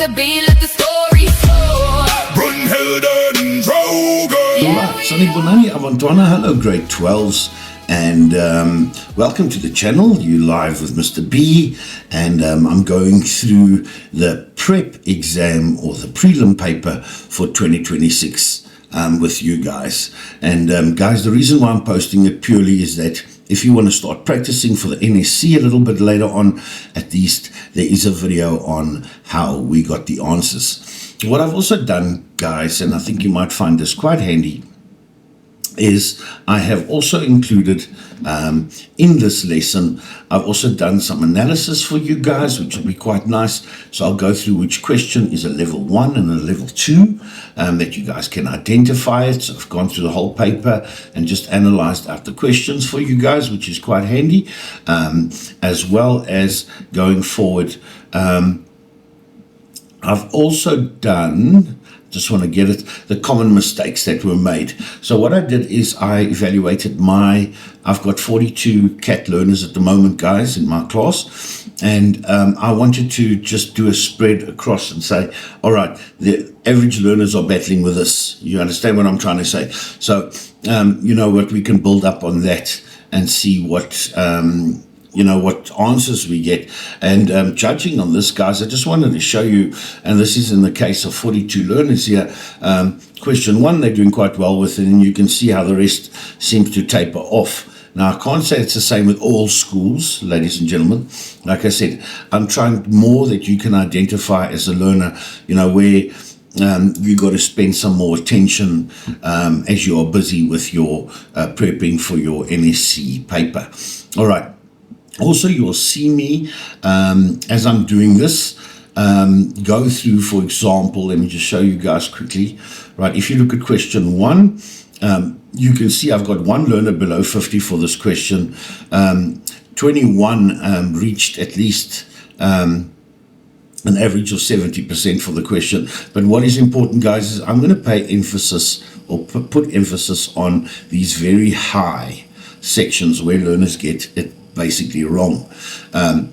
the beat, let the story soar. Brunhilde Drogen. Right, Sanibonani Abantwana, hello grade 12s, and welcome to the channel. You live with Mr. B, and I'm going through the prep exam or the prelim paper for 2026 with you guys. And guys, the reason why I'm posting it purely is that if you want to start practicing for the NSC a little bit later on, at least there is a video on how we got the answers. What I've also done, guys, and I think you might find this quite handy, is I have also included in this lesson, I've also done some analysis for you guys, which will be quite nice. So I'll go through which question is a level 1 and a level 2, that you guys can identify it. So I've gone through the whole paper and just analyzed out the questions for you guys, which is quite handy, as well as going forward. I've also done, just want to get it, the common mistakes that were made. So what I did is I evaluated I've got 42 CAT learners at the moment, guys, in my class. And I wanted to just do a spread across and say, all right, the average learners are battling with this. You understand what I'm trying to say? So, you know what, we can build up on that and see what what answers we get. And judging on this, guys, I just wanted to show you, and this is in the case of 42 learners here. Question 1, they're doing quite well with it, and you can see how the rest seems to taper off. Now, I can't say it's the same with all schools, ladies and gentlemen. Like I said, I'm trying more that you can identify as a learner, where you got to spend some more attention as you are busy with your prepping for your NSC paper. All right. Also, you'll see me as I'm doing this go through, for example, let me just show you guys quickly. Right, if you look at question 1, you can see I've got one learner below 50 for this question. 21 reached at least an average of 70% for the question. But what is important, guys, is I'm going to pay emphasis or put emphasis on these very high sections where learners get it basically wrong.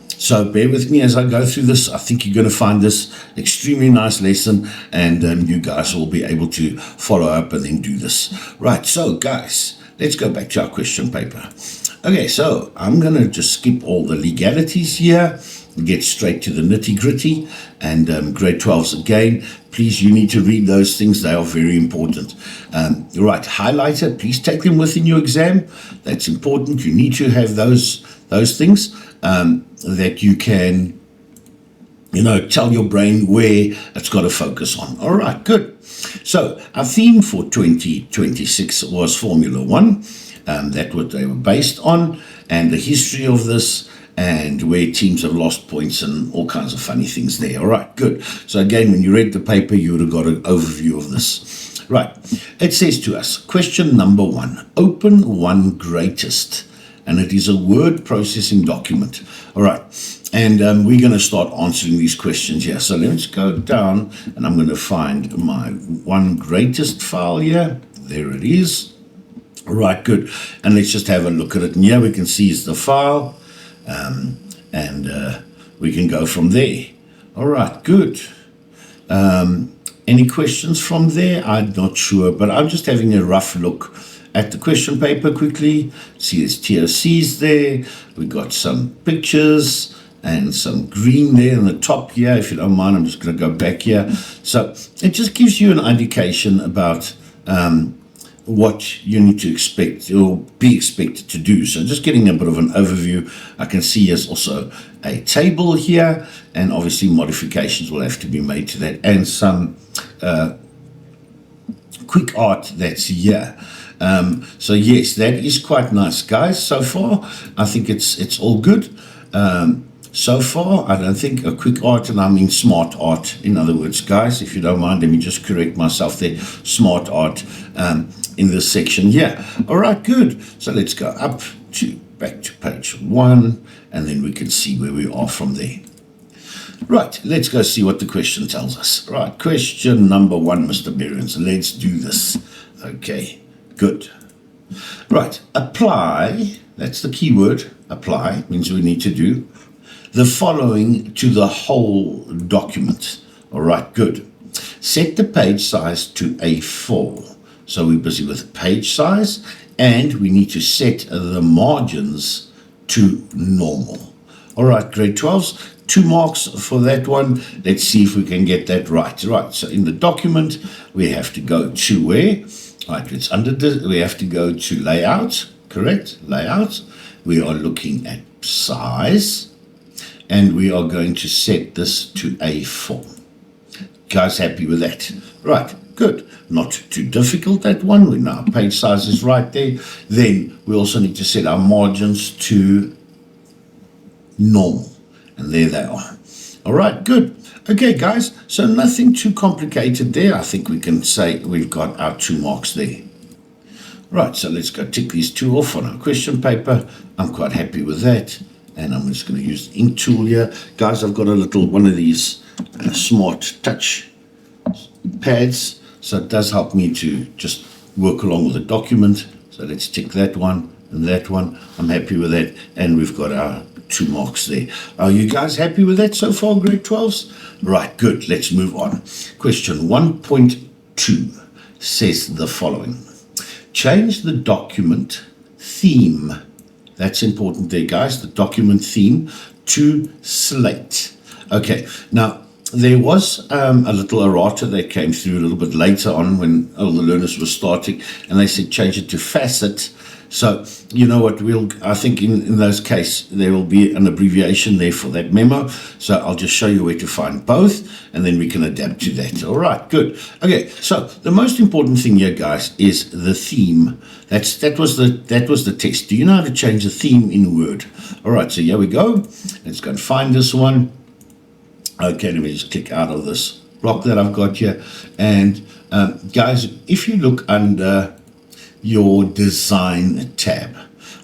So bear with me as I go through this. I think you're going to find this extremely nice lesson, and you guys will be able to follow up and then do this. Right, so guys, let's go back to our question paper. Okay, so I'm going to just skip all the legalities here, get straight to the nitty-gritty, and grade 12s again. Please, you need to read those things. They are very important. Right, highlighter, please take them within your exam. That's important. You need to have those things that you can, tell your brain where it's got to focus on. All right, good. So our theme for 2026 was Formula 1. That's what they were based on, and the history of this, and where teams have lost points and all kinds of funny things there. All right, good. So again, when you read the paper, you would have got an overview of this. Right, it says to us, question number 1, open one greatest, and it is a word processing document. All right, and we're going to start answering these questions here. So let's go down, and I'm going to find my one greatest file here. There it is. All right, good. And let's just have a look at it. And here we can see is the file. And we can go from there. All right, good. Any questions from there? I'm not sure, but I'm just having a rough look at the question paper quickly. See, there's TOCs there. We got some pictures and some green there in the top here. If you don't mind, I'm just going to go back here. So it just gives you an indication about what you need to expect or be expected to do. So just getting a bit of an overview. I can see there's also a table here, and obviously modifications will have to be made to that, and some quick art that's here. So yes, that is quite nice, guys. So far, I think it's all good. So far, I don't think a quick art, and I mean smart art, in other words, guys, if you don't mind, let me just correct myself there, smart art in this section here. All right, good. So let's go back to page 1, and then we can see where we are from there. Right, let's go see what the question tells us. Right, question number 1, Mr. Berens. Let's do this. Okay, good. Right, apply, that's the key word, apply, means we need to do the following to the whole document. All right, good. Set the page size to A4. So we're busy with page size, and we need to set the margins to normal. All right, grade 12s, 2 marks for that one. Let's see if we can get that right. Right, so in the document, we have to go to where? Right, it's under the, we have to go to layout, correct? Layout. We are looking at size, and we are going to set this to A4. Guys, happy with that? Right, good. Not too difficult, that one. We know our page size is right there. Then we also need to set our margins to normal. And there they are. All right, good. Okay, guys, so nothing too complicated there. I think we can say we've got our 2 marks there. Right, so let's go tick these 2 off on our question paper. I'm quite happy with that. And I'm just going to use the ink tool here. Guys, I've got a little one of these smart touch pads. So it does help me to just work along with the document. So let's tick that one and that one. I'm happy with that. And we've got our 2 marks there. Are you guys happy with that so far, grade 12s? Right, good. Let's move on. Question 1.2 says the following. Change the document theme. That's important there, guys. The document theme to slate. Okay, now there was a little errata that came through a little bit later on when all the learners were starting, and they said change it to facet. So, you know what, I think in those cases, there will be an abbreviation there for that memo. So I'll just show you where to find both, and then we can adapt to that. All right, good. Okay, so the most important thing here, guys, is the theme. That was the test. Do you know how to change the theme in Word? All right, so here we go. Let's go and find this one. Okay, let me just click out of this block that I've got here. And guys, if you look under your design tab,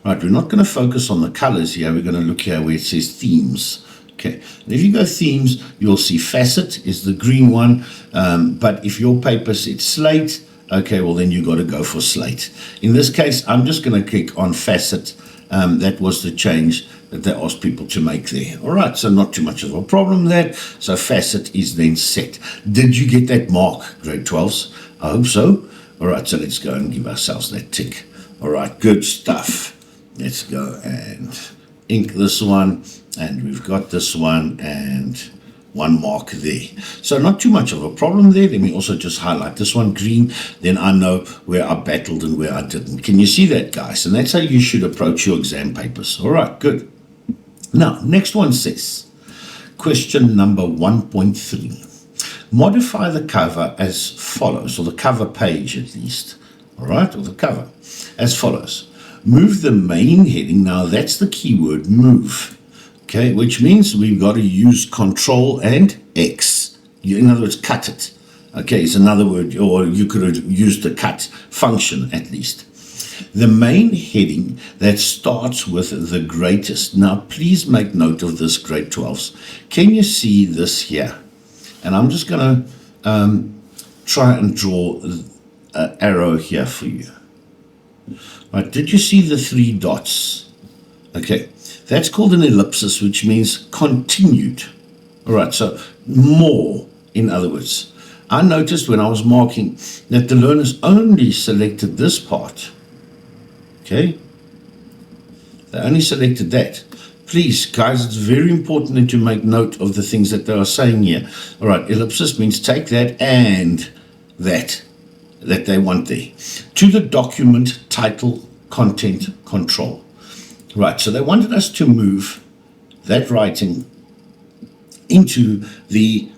right, we're not going to focus on the colors here. We're going to look here where it says themes. Okay, and if you go themes, you'll see facet is the green one. But if your paper said slate, okay, well then you got to go for slate. In this case, I'm just going to click on facet. That was the change that they asked people to make there. All right, so not too much of a problem there. So facet is then set. Did you get that mark, grade 12s? I hope so. All right, so let's go and give ourselves that tick. All right, good stuff. Let's go and ink this one, and we've got this one, and 1 mark there. So not too much of a problem there. Let me also just highlight this one green. Then I know where I battled and where I didn't. Can you see that, guys? And that's how you should approach your exam papers. All right, good. Now, next one says, question number 1.3. Modify the cover as follows, or the cover page at least. All right, or the cover as follows. Move the main heading. Now, that's the keyword move. Okay, which means we've got to use Control and X. In other words, cut it. Okay, it's another word, or you could have used the cut function at least. The main heading that starts with the greatest. Now, please make note of this, grade 12s. Can you see this here? And I'm just going to try and draw an arrow here for you. Right, did you see the 3 dots? Okay. That's called an ellipsis, which means continued. All right, so more, in other words. I noticed when I was marking that the learners only selected this part. Okay? They only selected that. Please, guys, it's very important that you make note of the things that they are saying here. All right, ellipsis means take that and that they want there. To the document title content control. Right, so they wanted us to move that writing into the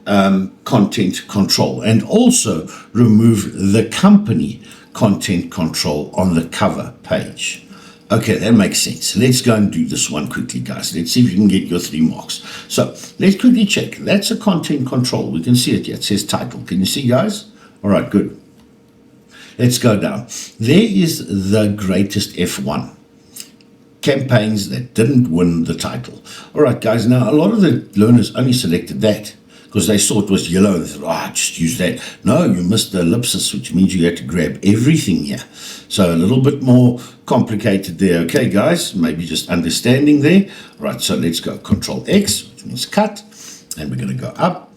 content control and also remove the company content control on the cover page. Okay, that makes sense. Let's go and do this one quickly, guys. Let's see if you can get your 3 marks. So let's quickly check. That's a content control. We can see it here. It says title. Can you see, guys? All right, good. Let's go down. There is the greatest F1. Campaigns that didn't win the title. All right, guys, now a lot of the learners only selected that because they saw it was yellow and they thought, just use that. No, you missed the ellipsis, which means you had to grab everything here. So a little bit more complicated there. Okay, guys, maybe just understanding there. All right, so let's go Control X, which means cut, and we're going to go up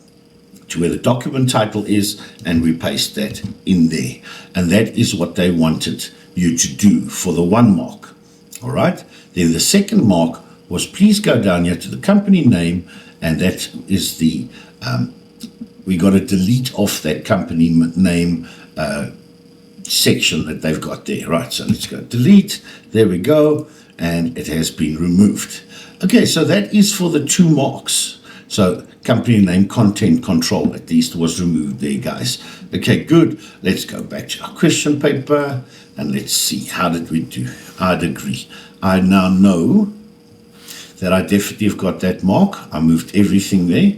to where the document title is, and we paste that in there. And that is what they wanted you to do for the 1 mark. All right. Then the second mark was, please go down here to the company name, and that is the, we got to delete off that company name section that they've got there. Right. So let's go delete. There we go. And it has been removed. Okay. So that is for the 2 marks. So company name, content control, at least was removed there, guys. Okay, good. Let's go back to our question paper and let's see, how did we do? I'd agree. I now know that I definitely have got that mark. I moved everything there.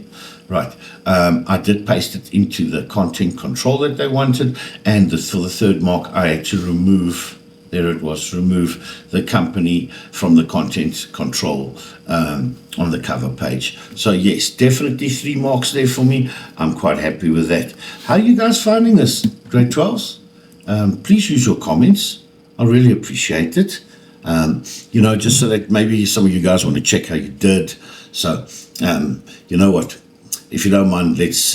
Right. I did paste it into the content control that they wanted. And for the 3rd mark, I had to remove, there it was, remove the company from the content control on the cover page. So yes, definitely 3 marks there for me. I'm quite happy with that. How are you guys finding this, grade 12s? Please use your comments. I really appreciate it. Just so that maybe some of you guys want to check how you did. So, you know what? If you don't mind, let's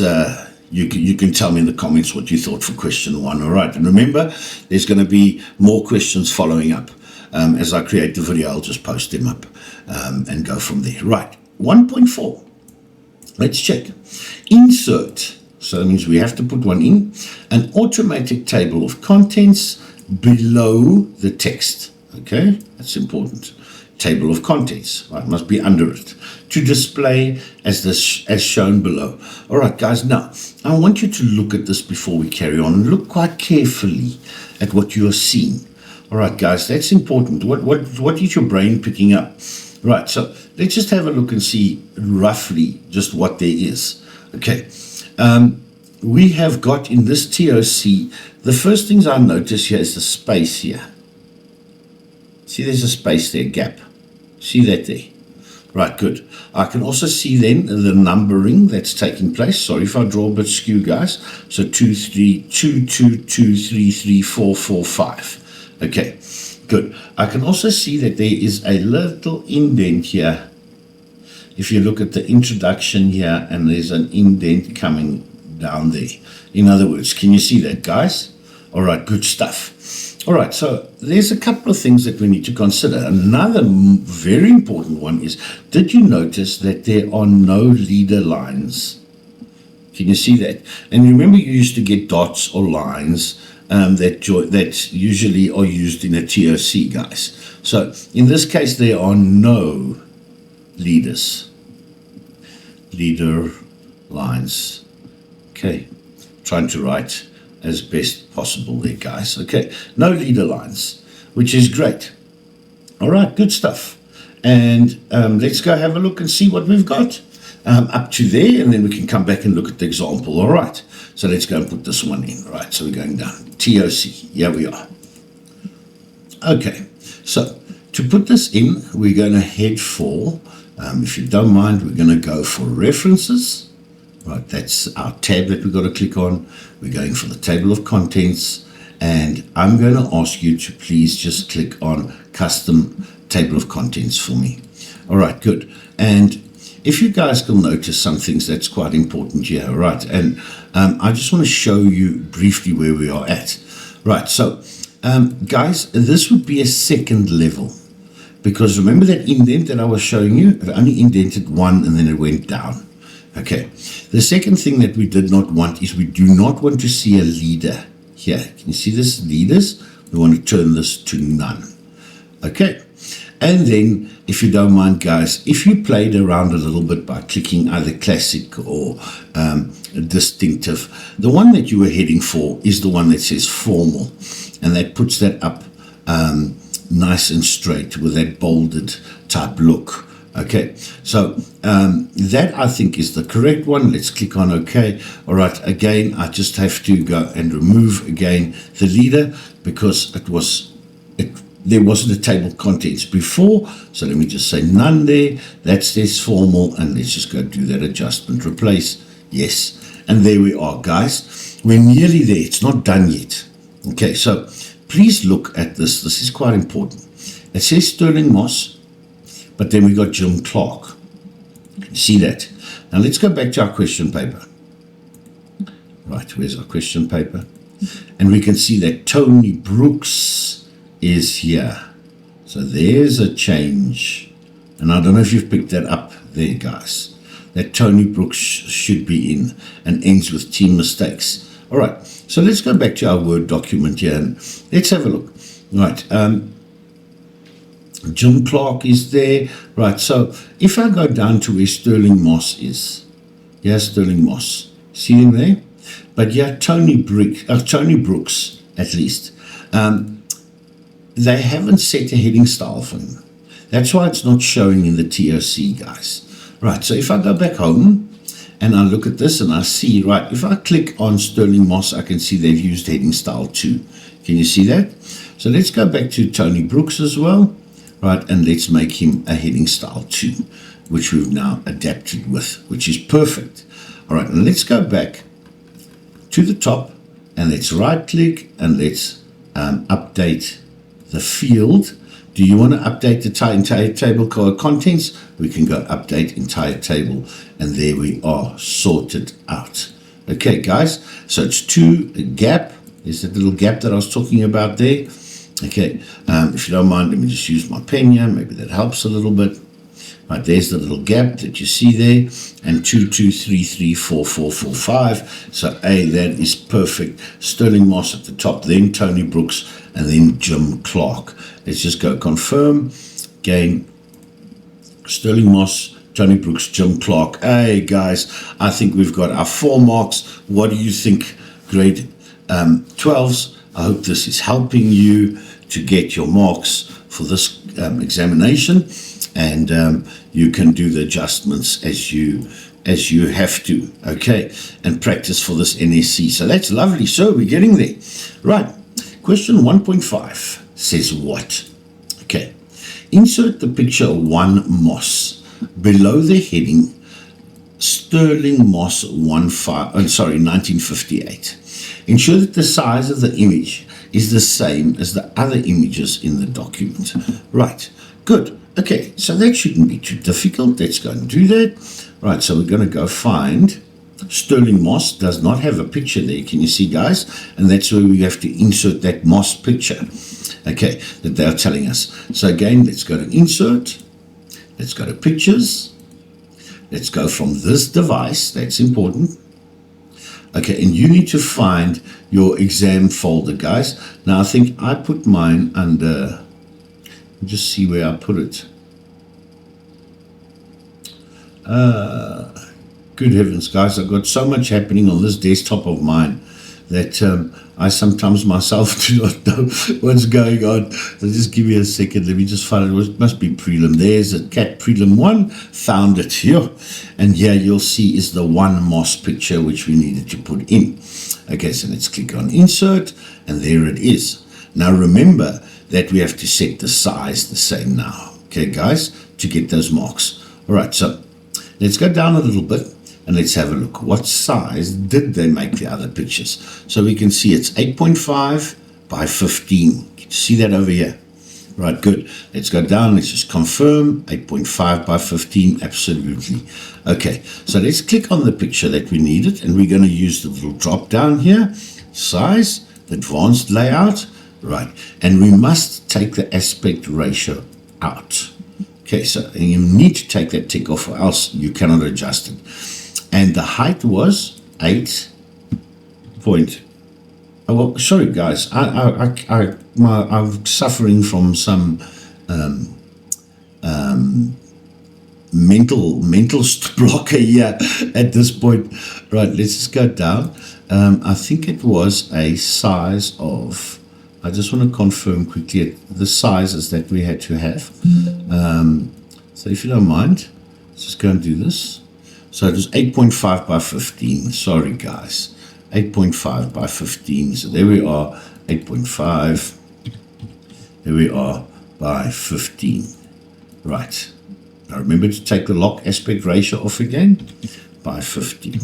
you can tell me in the comments what you thought for question 1. All right. And remember, there's going to be more questions following up. As I create the video, I'll just post them up and go from there. Right. 1.4. Let's check. Insert. So that means we have to put one in. An automatic table of contents below the text. Okay. That's important. Table of contents, right, must be under it, to display as shown below. All right, guys, now I want you to look at this before we carry on, and look quite carefully at what you are seeing. All right, guys, that's important. What is your brain picking up? Right, so let's just have a look and see roughly just what there is. Okay, we have got in this TOC, the first things I notice here is the space here. See, there's a space there, gap. See that there? Right, good. I can also see then the numbering that's taking place. Sorry if I draw a bit skew, guys. So 2, 3, 2, 2, 2, 3, 3, 4, 4, 5. Okay, good. I can also see that there is a little indent here. If you look at the introduction here, and there's an indent coming down there. In other words, can you see that, guys? All right, good stuff. All right, so there's a couple of things that we need to consider. Another very important one is, did you notice that there are no leader lines? Can you see that? And remember, you used to get dots or lines that usually are used in a TOC, guys. So in this case, there are no leader lines. Okay, trying to write as best possible there, guys. Okay, no leader lines, which is great. All right, good stuff. And let's go have a look and see what we've got up to there, and then we can come back and look at the example. All right, so let's go and put this one in. Right, so we're going down. TOC, here we are. Okay, so to put this in, we're going to head for, if you don't mind, we're going to go for references. Right, that's our tab that we've got to click on. We're going for the table of contents, and I'm going to ask you to please just click on custom table of contents for me. All right, good. And if you guys can notice some things that's quite important here, right? And I just want to show you briefly where we are at. Right, so guys, this would be a 2nd level, because remember that indent that I was showing you? It only indented 1 and then it went down. Okay, the second thing that we did not want is we do not want to see a leader here. Can you see this, leaders? We want to turn this to none. Okay, and then if you don't mind, guys, if you played around a little bit by clicking either classic or distinctive, the one that you were heading for is the one that says formal, and that puts that up nice and straight with that bolded type look. Okay, so that I think is the correct one. Let's click on OK. All right, again, I just have to go and remove again the leader, because there wasn't a table of contents before. So let me just say none there. That says formal, and let's just go do that adjustment, replace, yes. And there we are, guys. We're nearly there. It's not done yet. Okay, so please look at this. This is quite important. It says Sterling Moss, but then we got Jim Clark. You see that? Now let's go back to our question paper. Right, where's our question paper? And we can see that Tony Brooks is here. So there's a change. And I don't know if you've picked that up there, guys. That Tony Brooks should be in and ends with team mistakes. All right, so let's go back to our Word document here and let's have a look. Right, Jim Clark is there. Right, so if I go down to where Sterling Moss is, here's Sterling Moss. See him there? But yeah, Tony Brooks, at least. They haven't set a heading style for him. That's why it's not showing in the TOC, guys. Right, so if I go back home and I look at this and I see, right, if I click on Sterling Moss, I can see they've used heading style 2. Can you see that? So let's go back to Tony Brooks as well, right, and let's make him a heading style 2, which we've now adapted with, which is perfect. All right, and let's go back to the top and let's right click and let's update the field. Do you want to update the entire table contents? We can go update entire table, and there we are, sorted out. Okay, guys, so it's 2 gap. There's that little gap that I was talking about there. Okay, if you don't mind, let me just use my pen here. Maybe that helps a little bit. Right, there's the little gap that you see there, and 2, 2, 3, 3, 4, 4, 4, 5. So that is perfect. Sterling Moss at the top, then Tony Brooks, and then Jim Clark. Let's just go confirm. Again, Sterling Moss, Tony Brooks, Jim Clark. Hey guys, I think we've got our 4 marks. What do you think, grade 12s? I hope this is helping you to get your marks for this examination, and you can do the adjustments as you have to, okay, and practice for this NSC. So that's lovely. So we're getting there. Right, question 1.5 says what? Okay, insert the picture 1 Moss below the heading Sterling Moss 1958. Ensure that the size of the image is the same as the other images in the document. Right, good. Okay, so that shouldn't be too difficult. Let's go and do that. Right, so we're going to go find Sterling Moss. Does not have a picture there. Can you see, guys? And that's where we have to insert that Moss picture, okay, that they're telling us. So again, let's go to insert. Let's go to pictures. Let's go from this device. That's important. Okay, and you need to find your exam folder, guys. Now, I think I put mine under, just see where I put it. Good heavens, guys, I've got so much happening on this desktop of mine that I sometimes myself do not know what's going on. So just give me a second. Let me just find it. It must be Prelim. There's a cat Prelim 1. Found it here. And here you'll see is the 1 Moss picture which we needed to put in. Okay, so let's click on insert, and there it is. Now remember that we have to set the size the same now. Okay, guys, to get those marks. All right, so let's go down a little bit. And let's have a look. What size did they make the other pictures? So we can see it's 8.5 by 15. Can you see that over here? Right, good. Let's go down. Let's just confirm. 8.5 by 15. Absolutely. Okay, so let's click on the picture that we needed. And we're going to use the little drop down here. Size, advanced layout. Right, and we must take the aspect ratio out. Okay, so you need to take that tick off or else you cannot adjust it. And the height was 8 point. Oh, well, sorry guys, I'm suffering from some mental blocker here at this point. Right, let's just go down. I think it was a size of, I just want to confirm quickly the sizes that we had to have. So if you don't mind, let's just go and do this. So it was 8.5 by 15. Sorry, guys. 8.5 by 15. So there we are. 8.5. There we are by 15. Right. Now remember to take the lock aspect ratio off again. By 15.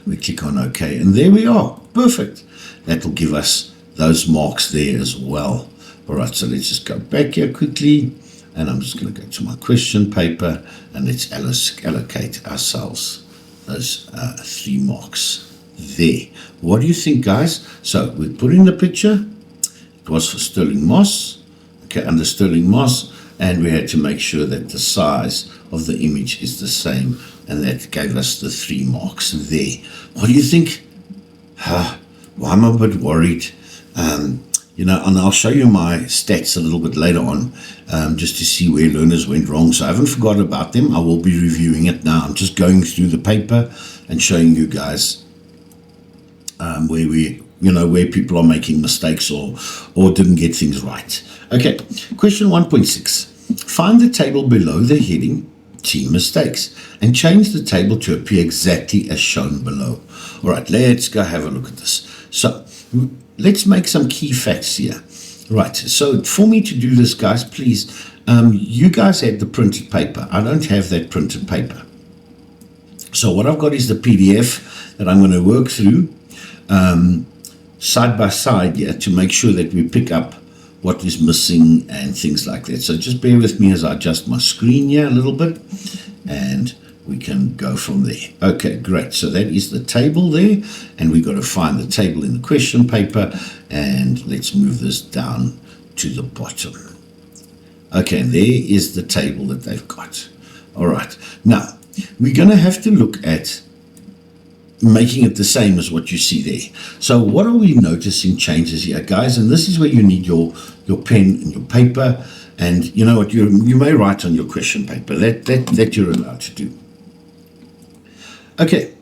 We click on OK. And there we are. Perfect. That will give us those marks there as well. All right. So let's just go back here quickly. And I'm just going to go to my question paper and let's allocate ourselves those 3 marks. there. What do you think, guys? So we put in the picture. It was for Sterling Moss, okay, under Sterling Moss, and we had to make sure that the size of the image is the same, and that gave us the 3 marks there. What do you think? Well, I'm a bit worried, and I'll show you my stats a little bit later on, just to see where learners went wrong. So I haven't forgot about them. I will be reviewing it now. I'm just going through the paper and showing you guys where people are making mistakes or didn't get things right. Okay, question 1.6. Find the table below the heading Team Mistakes and change the table to appear exactly as shown below. All right, let's go have a look at this. So let's make some key facts here. Right, so for me to do this, guys, please, you guys had the printed paper. I don't have that printed paper. So what I've got is the PDF that I'm going to work through side by side here to make sure that we pick up what is missing and things like that. So just bear with me as I adjust my screen here a little bit, and we can go from there. Okay, great. So that is the table there, and we've got to find the table in the question paper, and let's move this down to the bottom. Okay, there is the table that they've got. All right. Now, we're going to have to look at making it the same as what you see there. So what are we noticing changes here, guys? And this is where you need your pen and your paper, and you know what, you may write on your question paper. That you're allowed to do. Okay,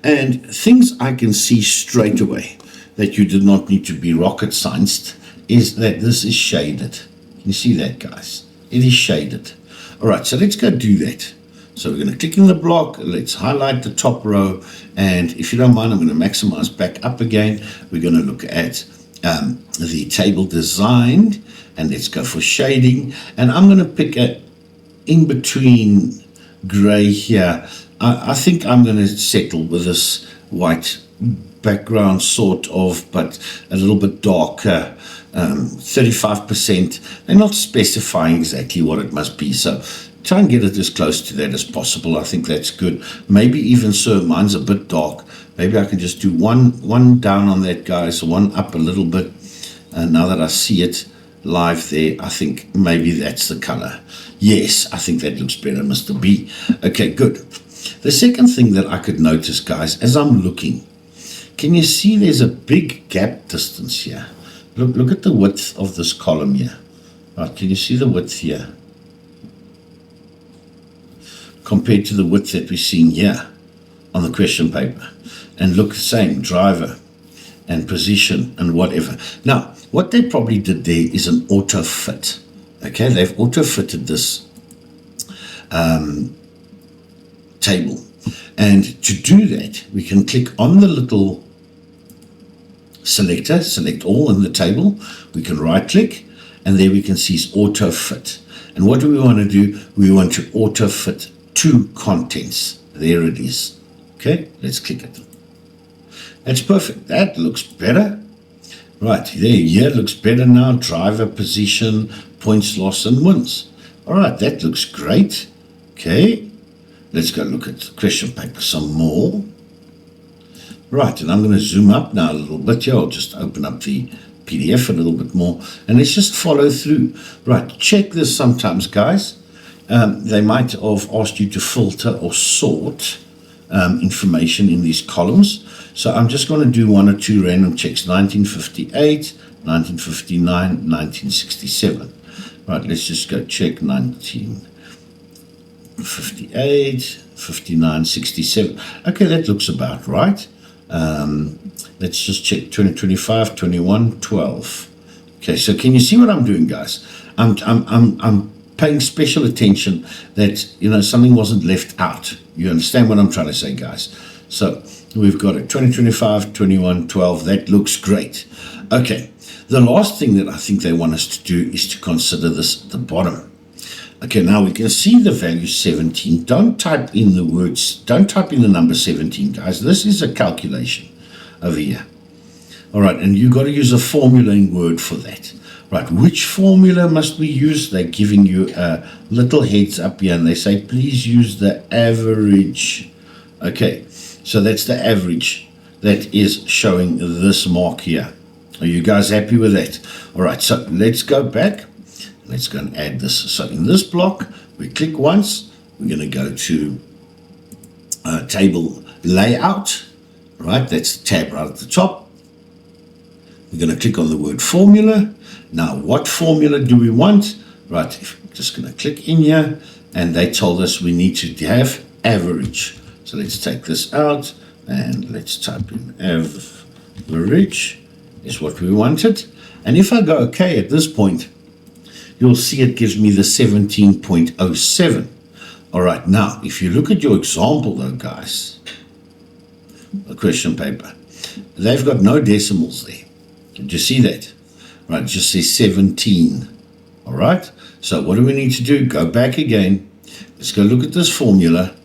and things I can see straight away that you did not need to be rocket scienced is that this is shaded. Can you see that, guys? It is shaded. All right, so let's go do that. So we're going to click in the block, let's highlight the top row, and if you don't mind, I'm going to maximize back up again. We're going to look at the table designed, and let's go for shading, and I'm going to pick a in-between gray here. I think I'm going to settle with this white background sort of, but a little bit darker, 35%. They're not specifying exactly what it must be, so try and get it as close to that as possible. I think that's good. Maybe even so, mine's a bit dark. Maybe I can just do one down on that, guys, one up a little bit. And now that I see it live there, I think maybe that's the color. Yes, I think that looks better, Mr. B. Okay, good. The second thing that I could notice, guys, as I'm looking, can you see there's a big gap distance here? Look at the width of this column here. Right, can you see the width here compared to the width that we're seeing here on the question paper? And look, the same, driver and position and whatever. Now, what they probably did there is an auto fit. Okay, they've auto fitted this table. And to do that, we can click on the little selector, select all in the table. We can right click, and there we can see it's auto fit. And what do we want to do? We want to auto fit to contents. There it is. Okay, let's click it. That's perfect. That looks better. Right, there, here looks better now. Driver, position, points lost, and wins. All right, that looks great. Okay, let's go look at the question paper some more. Right, and I'm going to zoom up now a little bit here. I'll just open up the PDF a little bit more, and let's just follow through. Right, check this sometimes, guys. They might have asked you to filter or sort information in these columns. So I'm just going to do one or two random checks. 1958, 1959, 1967. Right, let's just go check 1958, 59, 67. Okay, that looks about right. Let's just check 2025, 21, 12. Okay, so can you see what I'm doing, guys? I'm paying special attention that, something wasn't left out. You understand what I'm trying to say, guys? So we've got it 2025, 21, 12. That looks great. Okay, the last thing that I think they want us to do is to consider this at the bottom. Okay, now we can see the value 17. Don't type in the words, don't type in the number 17, guys. This is a calculation over here. All right, and you've got to use a formulating word for that. Right, which formula must we use? They're giving you a little heads up here, and they say, please use the average. Okay, so that's the average that is showing this mark here. Are you guys happy with that? All right, so let's go back. Let's go and add this. So in this block, we click once. We're going to go to table layout, right? That's the tab right at the top. We're going to click on the word formula. Now, what formula do we want? Right, I'm just going to click in here, and they told us we need to have average. So let's take this out, and let's type in average is what we wanted. And if I go OK at this point, you'll see it gives me the 17.07. All right, now, if you look at your example, though, guys, the question paper, they've got no decimals there. Did you see that? Right, it just says 17. All right, so what do we need to do? Go back again. Let's go look at this formula.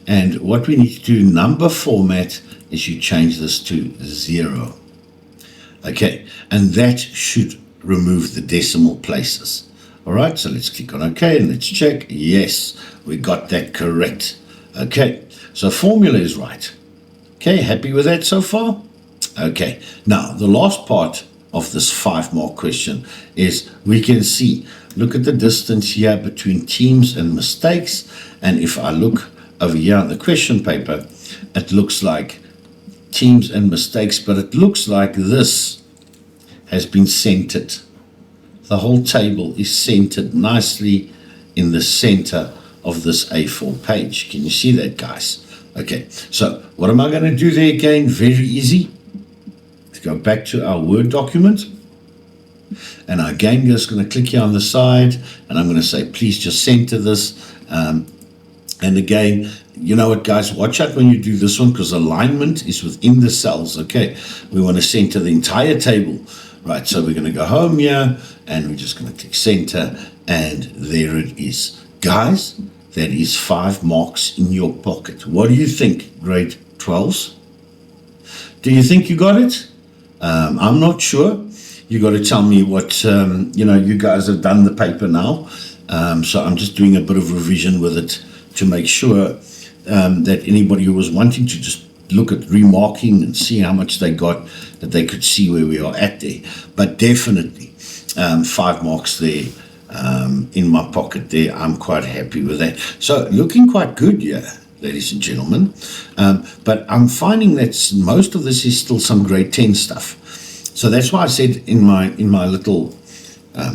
And what we need to do, number format, is you change this to 0. Okay, and that should remove the decimal places. All right, so let's click on OK and let's check. Yes, we got that correct. Okay, so formula is right. Okay, happy with that so far? Okay, now the last part of this 5-mark question is we can see, look at the distance here between teams and mistakes. And if I look over here on the question paper, it looks like teams and mistakes, but it looks like this has been centered. The whole table is centered nicely in the center of this A4 page. Can you see that, guys? Okay, so what am I going to do there again? Very easy. Let's go back to our Word document. And again, just going to click here on the side, and I'm going to say, please just center this. And again, you know what, guys, watch out when you do this one, because alignment is within the cells. Okay, we want to center the entire table. Right, so we're going to go home here, and we're just going to click center, and there it is. Guys, that is 5 marks in your pocket. What do you think, grade 12s? Do you think you got it? I'm not sure. You got to tell me what, you guys have done the paper now. So I'm just doing a bit of revision with it to make sure that anybody who was wanting to just look at remarking and see how much they got, that they could see where we are at there. But definitely 5 marks there in my pocket there. I'm quite happy with that. So looking quite good here, ladies and gentlemen. But I'm finding that most of this is still some grade 10 stuff. So that's why I said in my little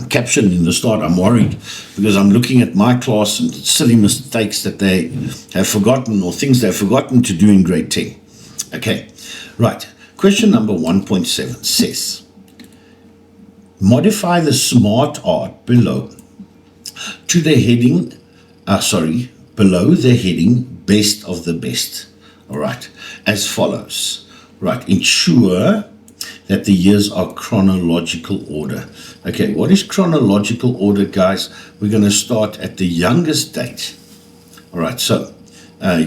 caption in the start, I'm worried because I'm looking at my class and silly mistakes that they have forgotten or things they've forgotten to do in grade 10. Okay, right. Question number 1.7 says, modify the smart art below to the heading, below the heading best of the best. All right, as follows. Right, ensure that the years are chronological order. Okay, what is chronological order, guys? We're going to start at the youngest date. All right, so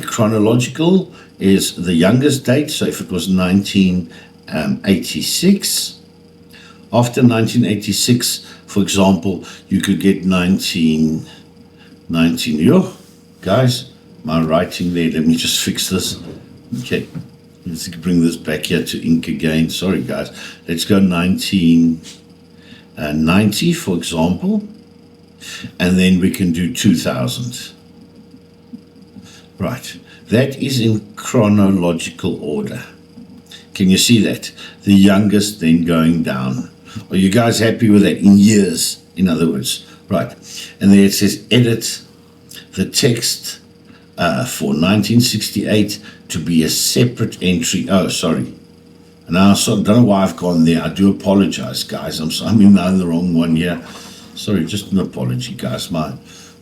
chronological is the youngest date. So if it was 1986, after 1986, for example, you could get 1919. Yo, guys, my writing there, let me just fix this. Okay, let's bring this back here to ink again. Sorry, guys. Let's go 1990, for example, and then we can do 2000. Right, that is in chronological order. Can you see that? The youngest then going down. Are you guys happy with that? In years, in other words. Right, and then it says edit the text for 1968 to be a separate entry. Oh, sorry. Now, I don't know why I've gone there. I do apologize, guys. I'm in the wrong one here. Sorry, just an apology, guys. My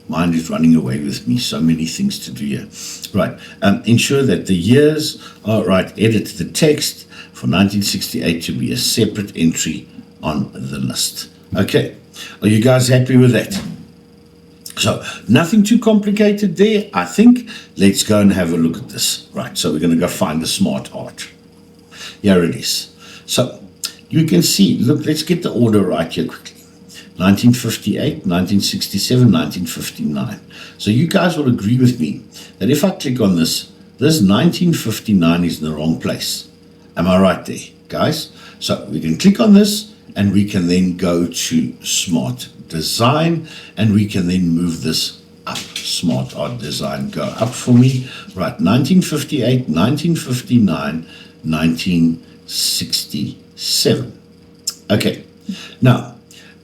mind is running away with me. So many things to do here. Right. Ensure that the years are right. Edit the text for 1968 to be a separate entry on the list. Okay. Are you guys happy with that? So nothing too complicated there, I think. Let's go and have a look at this. Right. So we're going to go find the smart art. Here it is. So you can see, look, let's get the order right here quickly. 1958, 1967, 1959. So you guys will agree with me that if I click on this 1959 is in the wrong place. Am I right there, guys? So we can click on this and we can then go to Smart Design and we can then move this up. Smart Art Design, go up for me. Right, 1958, 1959, 1967. Okay, now,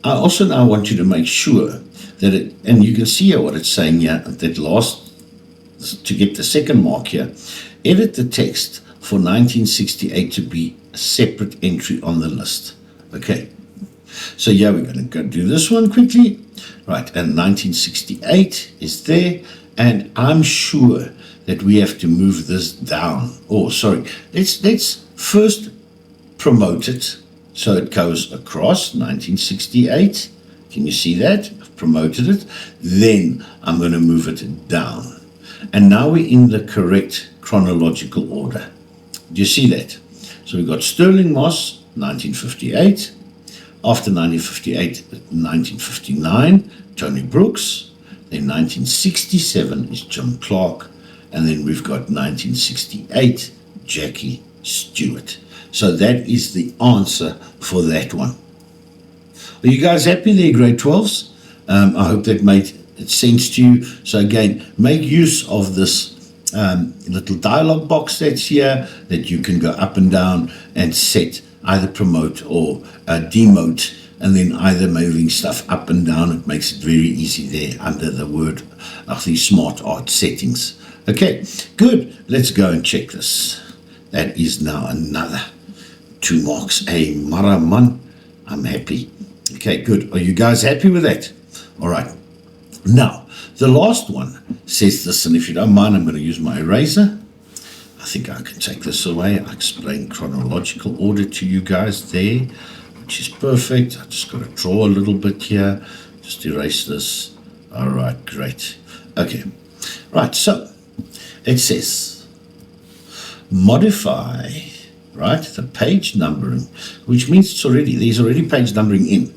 I also now want you to make sure that it, and you can see here what it's saying here, that to get the second mark here, edit the text for 1968 to be a separate entry on the list. Okay, so yeah, we're going to go do this one quickly. Right, and 1968 is there, and I'm sure that we have to move this down. Oh, sorry, let's first promote it so it goes across 1968. Can you see that? I've promoted it. Then I'm going to move it down. And now we're in the correct chronological order. Do you see that? So we've got Sterling Moss, 1958. After 1958, 1959, Tony Brooks. Then 1967 is Jim Clark. And then we've got 1968, Jackie Stewart. So that is the answer for that one. Are you guys happy there, grade 12s? I hope that made sense to you. So again, make use of this little dialog box that's here that you can go up and down and set either promote or demote, and then either moving stuff up and down. It makes it very easy there under the word of the Smart Art settings. Okay, good. Let's go and check this. That is now another 2 marks. Hey, Maraman, I'm happy. Okay, good. Are you guys happy with that? All right. Now, the last one says this, and if you don't mind, I'm going to use my eraser. I think I can take this away. I explain chronological order to you guys there, which is perfect. I just got to draw a little bit here. Just erase this. All right, great. Okay. Right, so it says modify, right, the page numbering, which means there's already page numbering in.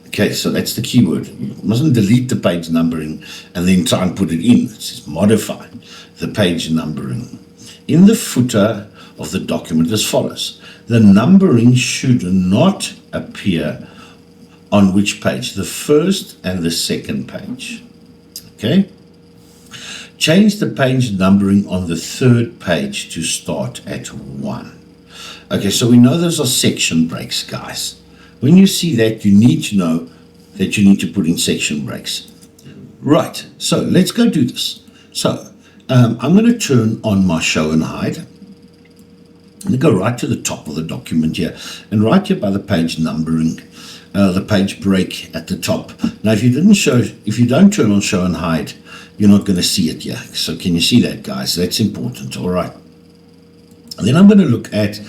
Okay, so that's the keyword. You mustn't delete the page numbering and then try and put it in. It says modify the page numbering in the footer of the document as follows. The numbering should not appear on which page? The first and the second page. Okay? Change the page numbering on the third page to start at 1. Okay, so we know those are section breaks, guys. When you see that, you need to know that you need to put in section breaks. Right, so let's go do this. So I'm going to turn on my show and hide. I'm going to go right to the top of the document here, and right here by the page numbering, the page break at the top. Now, if you don't turn on show and hide, you're not going to see it here. So can you see that, guys? That's important. All right. And then I'm going to look at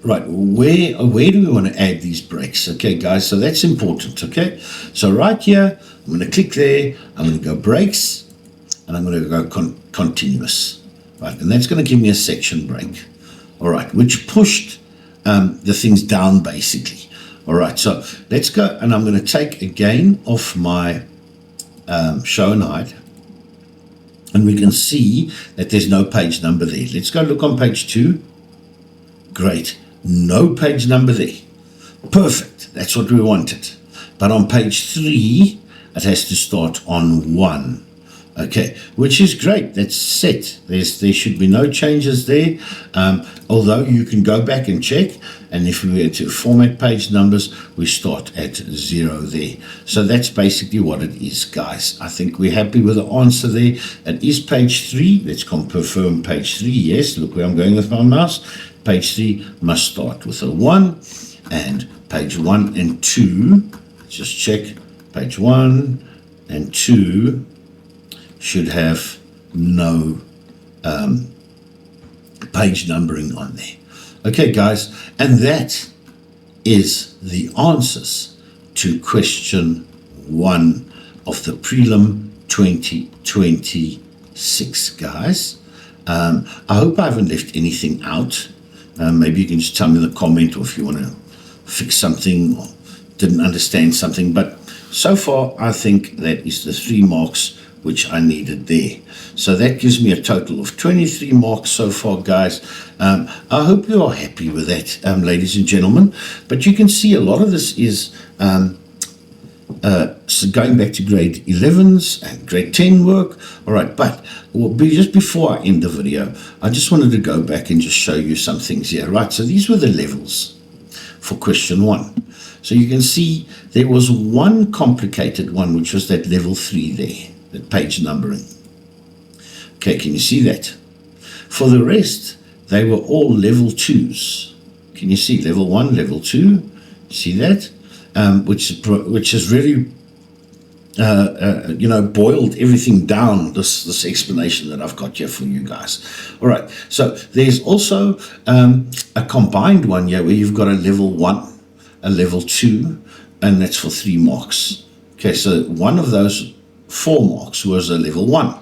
right, where do we want to add these breaks? Okay, guys, so that's important, okay? So right here, I'm going to click there, I'm going to go breaks, and I'm going to go continuous, right? And that's going to give me a section break, all right, which pushed the things down, basically. All right, so let's go, and I'm going to take again off my show and hide, and we can see that there's no page number there. Let's go look on page 2. Great. No page number there. Perfect. That's what we wanted. But on page 3, it has to start on 1. Okay, which is great. That's set. There should be no changes there. Although you can go back and check. And if we were to format page numbers, we start at 0 there. So that's basically what it is, guys. I think we're happy with the answer there. It is page 3. Let's confirm page 3. Yes, look where I'm going with my mouse. Page 3 must start with a 1, and page 1 and 2, just check, page 1 and 2 should have no page numbering on there. Okay, guys, and that is the answers to question 1 of the Prelim 2026, guys. I hope I haven't left anything out. Maybe you can just tell me in the comment, or if you want to fix something or didn't understand something. But so far, I think that is the 3 marks which I needed there. So that gives me a total of 23 marks so far, guys. I hope you are happy with that, ladies and gentlemen. But you can see a lot of this is so going back to grade 11s and grade 10 work. All right, but just before I end the video, I just wanted to go back and just show you some things here. Right, so these were the levels for question 1. So you can see there was one complicated one, which was that level 3 there, that page numbering. Okay, can you see that? For the rest, they were all level 2s. Can you see level 1, level 2? See that? Which has really, boiled everything down, this explanation that I've got here for you guys. All right, so there's also a combined one here where you've got a level 1, a level 2, and that's for 3 marks. Okay, so one of those 4 marks was a level 1,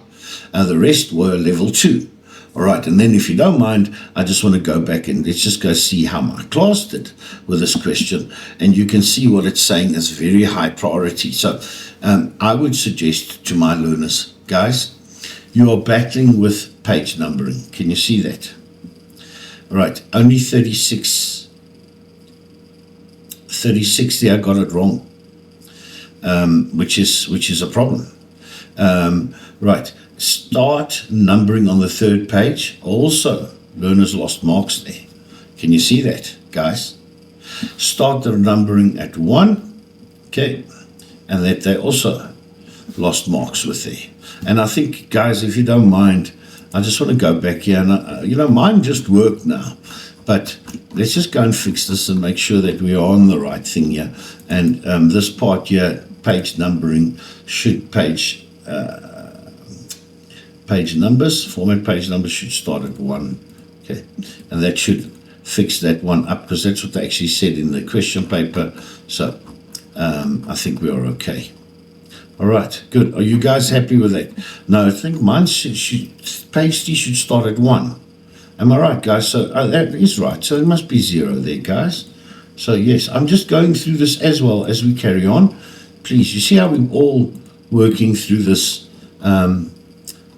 and the rest were level 2. All right, and then if you don't mind, I just want to go back and let's just go see how my class did with this question. And you can see what it's saying is very high priority. So I would suggest to my learners, guys, you are battling with page numbering. Can you see that? All right, only 36 there, I got it wrong, which is a problem. Right. Start numbering on the 3rd page. Also, learners lost marks there. Can you see that, guys? Start the numbering at 1, okay, and that they also lost marks with there. And I think, guys, if you don't mind, I just want to go back here, and mine just worked now, but let's just go and fix this and make sure that we are on the right thing here. And this part here, page numbering, page numbers, format page numbers should start at 1, okay, and that should fix that one up, because that's what they actually said in the question paper. So I think we are okay. All right, good. Are you guys happy with that? No, I think mine page D should start at 1. Am I right, guys? So that is right. So it must be 0 there, guys. So yes, I'm just going through this as well as we carry on. Please, you see how we're all working through this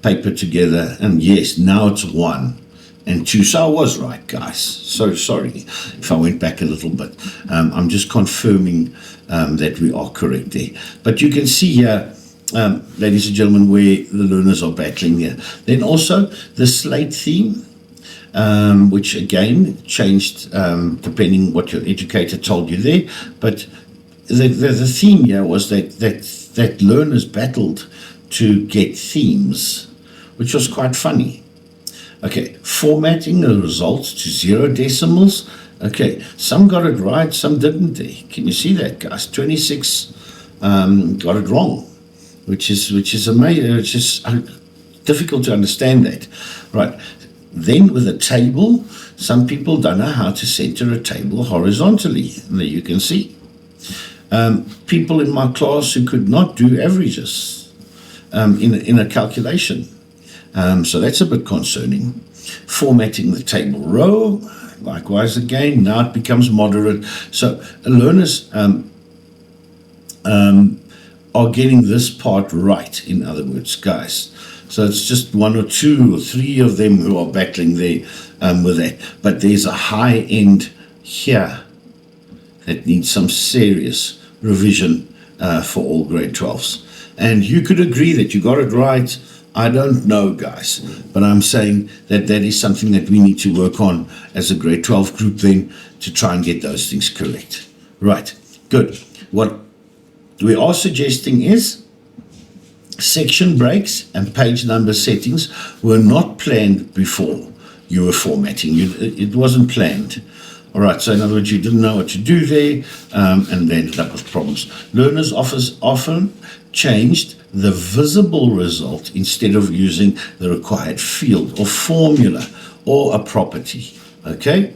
paper together, and yes, now it's 1 and 2. So I was right, guys. So sorry if I went back a little bit. I'm just confirming that we are correct there. But you can see here, ladies and gentlemen, where the learners are battling here. Then also the slate theme, which again changed depending what your educator told you there. But the theme here was that learners battled to get themes, which was quite funny. Okay, formatting the results to 0 decimals. Okay, some got it right, some didn't there. Can you see that, guys? 26 got it wrong, which is amazing. It's just difficult to understand that. Right, then with a table, some people don't know how to center a table horizontally. And there you can see. People in my class who could not do averages in a calculation. So that's a bit concerning. Formatting the table row, likewise again, now it becomes moderate. So learners are getting this part right, in other words, guys. So it's just 1 or 2 or 3 of them who are battling there with that. But there's a high end here that needs some serious revision for all grade 12s. And you could agree that you got it right. I don't know, guys, but I'm saying that is something that we need to work on as a grade 12 group then, to try and get those things correct. Right, good. What we are suggesting is section breaks and page number settings were not planned before you were formatting. It wasn't planned. All right, so in other words, you didn't know what to do there, and they ended up with problems. Learners often changed the visible result instead of using the required field or formula or a property. Okay?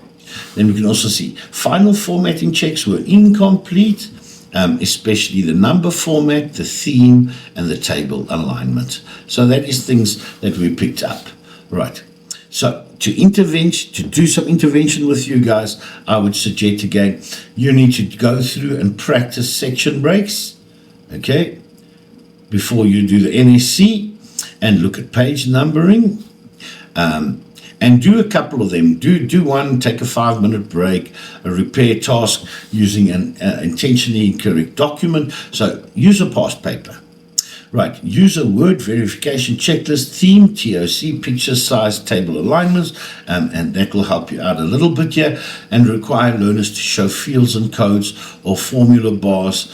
Then we can also see final formatting checks were incomplete, especially the number format, the theme, and the table alignment. So that is things that we picked up. Right. So to do some intervention with you guys, I would suggest again, you need to go through and practice section breaks. Okay? before you do the NSC, and look at page numbering. And do a couple of them. Do one, take a 5-minute break, a repair task using an intentionally incorrect document. So use a past paper. Right, use a word verification checklist, theme, TOC, picture size, table alignments, and that will help you out a little bit here, and require learners to show fields and codes or formula bars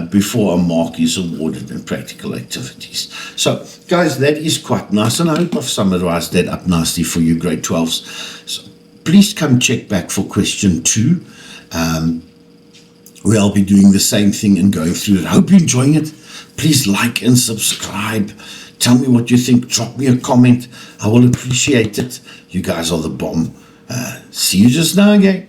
before a mark is awarded in practical activities. So, guys, that is quite nice, and I hope I've summarized that up nicely for you, grade 12s. So please come check back for question 2, where I'll be doing the same thing and going through it. I hope you're enjoying it. Please like and subscribe. Tell me what you think. Drop me a comment. I will appreciate it. You guys are the bomb. See you just now again.